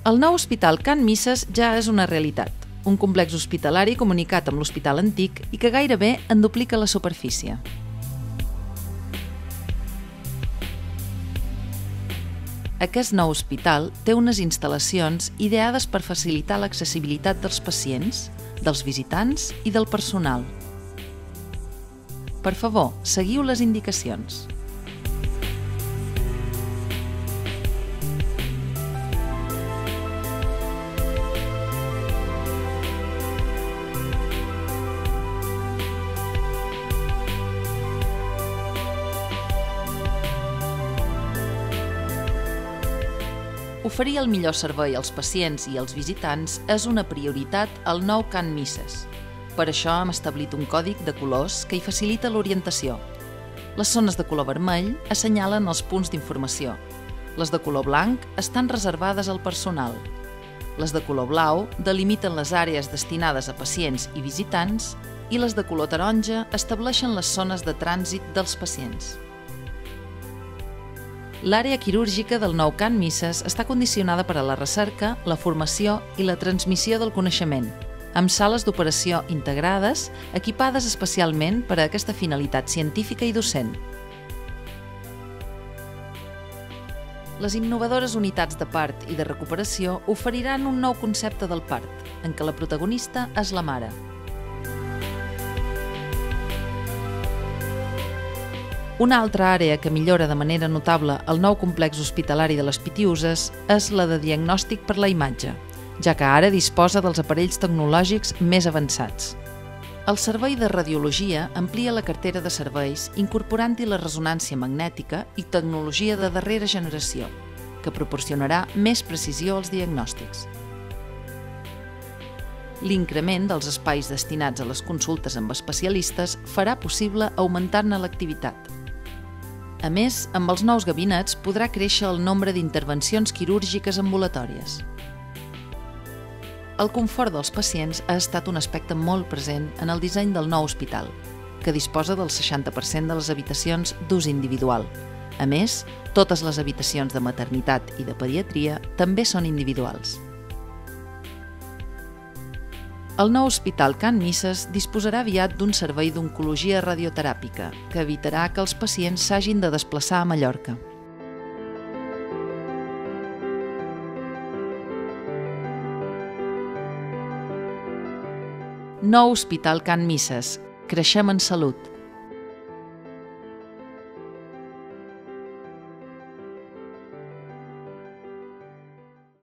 El nou Hospital Can Misses ja és una realitat, un complex hospitalari comunicat amb l'hospital antic i que gairebé en duplica la superfície. Aquest nou hospital té unes instal·lacions ideades per facilitar l'accessibilitat dels pacients, dels visitants i del personal. Per favor, seguiu les indicacions. Oferir el millor servei als pacients i als visitants és una prioritat al nou Can Misses. Per això hem establit un còdic de colors que hi facilita l'orientació. Les zones de color vermell assenyalen els punts d'informació. Les de color blanc estan reservades al personal. Les de color blau delimiten les àrees destinades a pacients i visitants i les de color taronja estableixen les zones de trànsit dels pacients. L'àrea quirúrgica del nou Can Misses està condicionada per a la recerca, la formació i la transmissió del coneixement, amb sales d'operació integrades equipades especialment per a aquesta finalitat científica i docent. Les innovadores unitats de part i de recuperació oferiran un nou concepte del part, en què la protagonista és la mare. Una altra àrea que millora de manera notable el nou complex hospitalari de les Pitiüses és la de diagnòstic per la imatge, ja que ara disposa dels aparells tecnològics més avançats. El servei de radiologia amplia la cartera de serveis incorporant-hi la ressonància magnètica i tecnologia de darrera generació, que proporcionarà més precisió als diagnòstics. L'increment dels espais destinats a les consultes amb especialistes farà possible augmentar-ne l'activitat. A més, amb els nous gabinets podrà créixer el nombre d'intervencions quirúrgiques ambulatòries. El confort dels pacients ha estat un aspecte molt present en el disseny del nou hospital, que disposa del 60% de les habitacions d'ús individual. A més, totes les habitacions de maternitat i de pediatria també són individuals. El nou Hospital Can Misses disposarà aviat d'un servei d'oncologia radioteràpica que evitarà que els pacients s'hagin de desplaçar a Mallorca. Nou Hospital Can Misses. Creixem en salut.